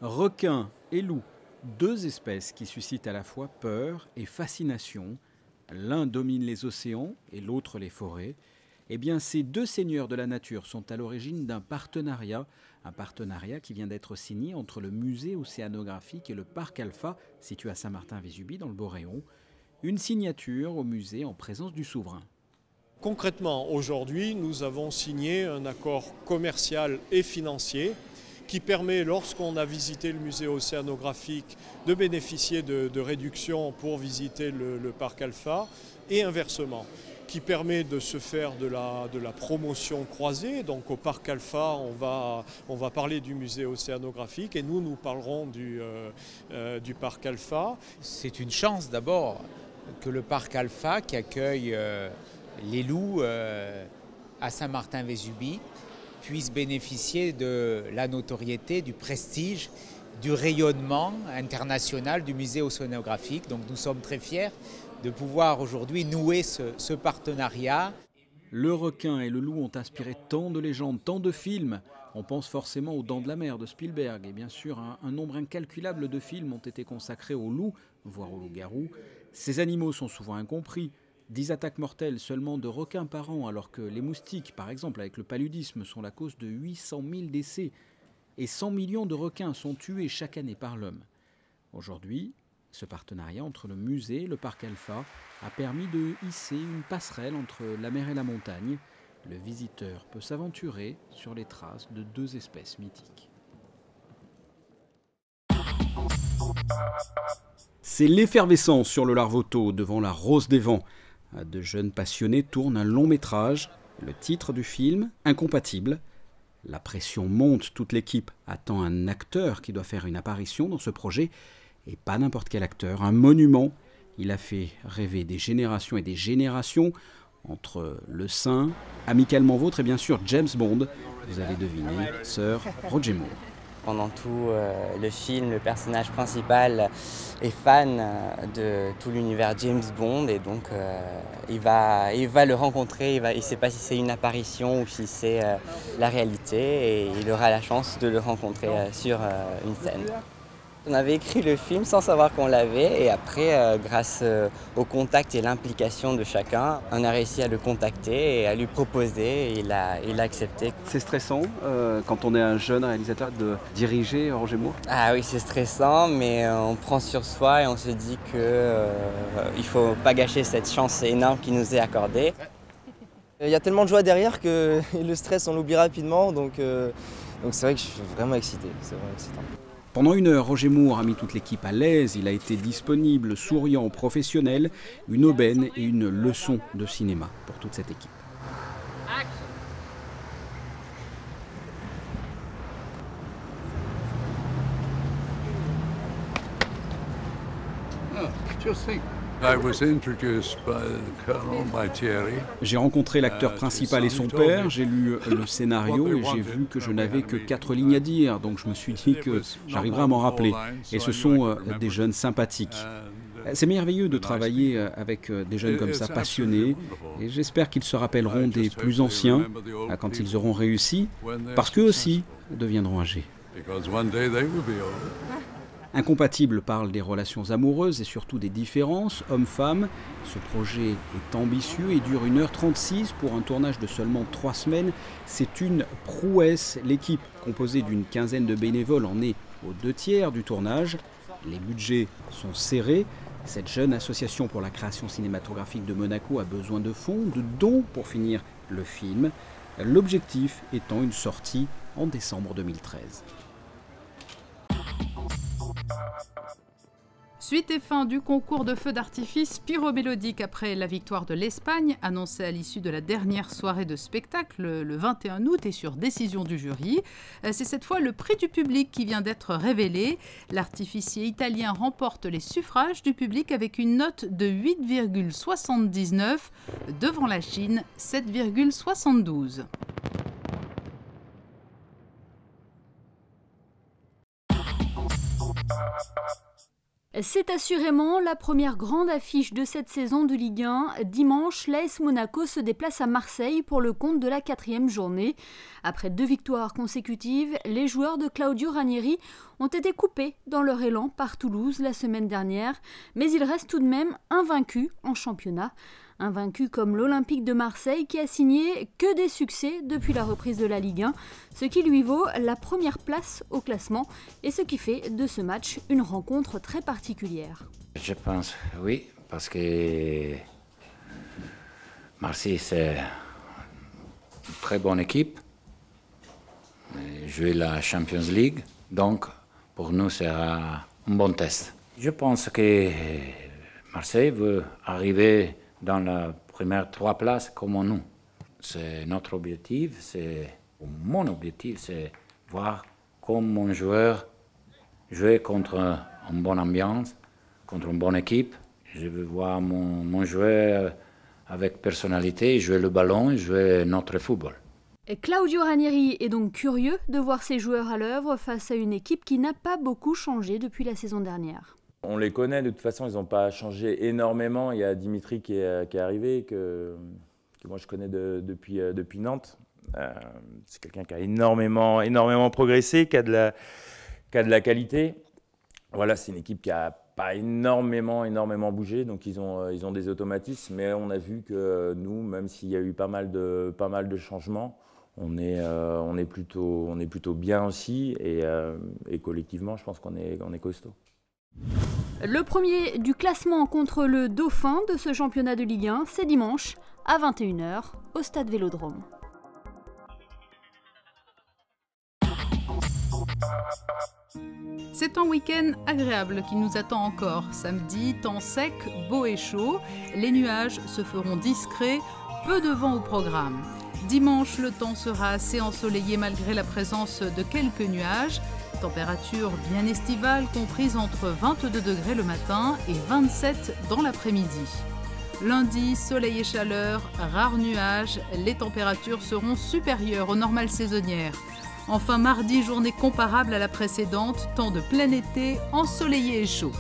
Requins et loups, deux espèces qui suscitent à la fois peur et fascination. L'un domine les océans et l'autre les forêts. Eh bien, ces deux seigneurs de la nature sont à l'origine d'un partenariat qui vient d'être signé entre le musée océanographique et le parc Alpha, situé à Saint-Martin-Vésubie dans le Boréon. Une signature au musée en présence du souverain. Concrètement, aujourd'hui, nous avons signé un accord commercial et financier qui permet, lorsqu'on a visité le musée océanographique, de bénéficier de réductions pour visiter le parc Alpha et inversement, qui permet de se faire de la promotion croisée. Donc au parc Alpha, on va parler du musée océanographique et nous parlerons du parc Alpha. C'est une chance d'abord que le parc Alpha, qui accueille les loups à Saint-Martin-Vésubie, puisse bénéficier de la notoriété, du prestige, du rayonnement international du musée océanographique. Donc nous sommes très fiers de pouvoir aujourd'hui nouer ce partenariat. Le requin et le loup ont inspiré tant de légendes, tant de films. On pense forcément aux Dents de la mer de Spielberg. Et bien sûr, un nombre incalculable de films ont été consacrés aux loups, voire aux loups-garous. Ces animaux sont souvent incompris. 10 attaques mortelles seulement de requins par an, alors que les moustiques, par exemple, avec le paludisme, sont la cause de 800 000 décès. Et 100 millions de requins sont tués chaque année par l'homme. Aujourd'hui, ce partenariat entre le musée et le parc Alpha a permis de hisser une passerelle entre la mer et la montagne. Le visiteur peut s'aventurer sur les traces de deux espèces mythiques. C'est l'effervescence sur le Larvoto devant la Rose des Vents. De jeunes passionnés tournent un long métrage. Le titre du film, Incompatible. La pression monte, toute l'équipe attend un acteur qui doit faire une apparition dans ce projet. Et pas n'importe quel acteur, un monument. Il a fait rêver des générations et des générations entre Le Saint, Amicalement Vôtre et bien sûr James Bond. Vous avez deviné, Sir Roger Moore. Pendant tout le film, le personnage principal est fan de tout l'univers James Bond et donc il va le rencontrer, il ne sait pas si c'est une apparition ou si c'est la réalité et il aura la chance de le rencontrer sur une scène. On avait écrit le film sans savoir qu'on l'avait et après, grâce au contact et l'implication de chacun, on a réussi à le contacter et à lui proposer et il a accepté. C'est stressant quand on est un jeune réalisateur de diriger Roger Moore? Ah oui, c'est stressant, mais on prend sur soi et on se dit qu'il ne faut pas gâcher cette chance énorme qui nous est accordée. Il y a tellement de joie derrière que le stress on l'oublie rapidement, donc c'est vrai que je suis vraiment excité, c'est vraiment excitant. Pendant 1 heure, Roger Moore a mis toute l'équipe à l'aise, il a été disponible, souriant, professionnel, une aubaine et une leçon de cinéma pour toute cette équipe. J'ai rencontré l'acteur principal et son père, j'ai lu le scénario et j'ai vu que je n'avais que 4 lignes à dire, donc je me suis dit que j'arriverais à m'en rappeler. Et ce sont des jeunes sympathiques. C'est merveilleux de travailler avec des jeunes comme ça, passionnés, et j'espère qu'ils se rappelleront des plus anciens quand ils auront réussi, parce qu'eux aussi deviendront âgés. Incompatible parle des relations amoureuses et surtout des différences hommes-femmes. Ce projet est ambitieux et dure 1h36 pour un tournage de seulement 3 semaines. C'est une prouesse. L'équipe, composée d'une quinzaine de bénévoles, en est aux 2/3 du tournage. Les budgets sont serrés. Cette jeune association pour la création cinématographique de Monaco a besoin de fonds, de dons pour finir le film. L'objectif étant une sortie en décembre 2013. Suite et fin du concours de feux d'artifice pyromélodique après la victoire de l'Espagne, annoncée à l'issue de la dernière soirée de spectacle le 21 août et sur décision du jury. C'est cette fois le prix du public qui vient d'être révélé. L'artificier italien remporte les suffrages du public avec une note de 8,79 devant la Chine 7,72. C'est assurément la première grande affiche de cette saison de Ligue 1. Dimanche, l'AS Monaco se déplace à Marseille pour le compte de la 4e journée. Après 2 victoires consécutives, les joueurs de Claudio Ranieri ont été coupés dans leur élan par Toulouse la semaine dernière, mais ils restent tout de même invaincus en championnat. Invaincus comme l'Olympique de Marseille qui a signé que des succès depuis la reprise de la Ligue 1, ce qui lui vaut la première place au classement et ce qui fait de ce match une rencontre très particulière. Je pense oui, parce que Marseille c'est une très bonne équipe, jouer la Champions League, donc pour nous c'est un bon test. Je pense que Marseille veut arriver dans la première 3 places comme nous. C'est notre objectif, mon objectif, c'est voir comment mon joueur jouer contre une bonne ambiance, contre une bonne équipe. Je veux voir mon joueur avec personnalité, jouer le ballon, jouer notre football. Et Claudio Ranieri est donc curieux de voir ses joueurs à l'œuvre face à une équipe qui n'a pas beaucoup changé depuis la saison dernière. On les connaît, de toute façon, ils n'ont pas changé énormément. Il y a Dimitri qui est arrivé, que moi je connais depuis Nantes. C'est quelqu'un qui a énormément progressé, qui a de la qualité. Voilà, c'est une équipe qui n'a pas énormément bougé, donc ils ont des automatismes. Mais on a vu que nous, même s'il y a eu pas mal de changements, on est plutôt bien aussi. Et collectivement, je pense qu'on est costaud. Le premier du classement contre le dauphin de ce championnat de Ligue 1, c'est dimanche à 21h au Stade Vélodrome. C'est un week-end agréable qui nous attend encore. Samedi, temps sec, beau et chaud. Les nuages se feront discrets, peu de vent au programme. Dimanche, le temps sera assez ensoleillé malgré la présence de quelques nuages. Température bien estivale comprise entre 22 degrés le matin et 27 dans l'après-midi. Lundi, soleil et chaleur, rares nuages, les températures seront supérieures aux normales saisonnières. Enfin mardi, journée comparable à la précédente, temps de plein été, ensoleillé et chaud.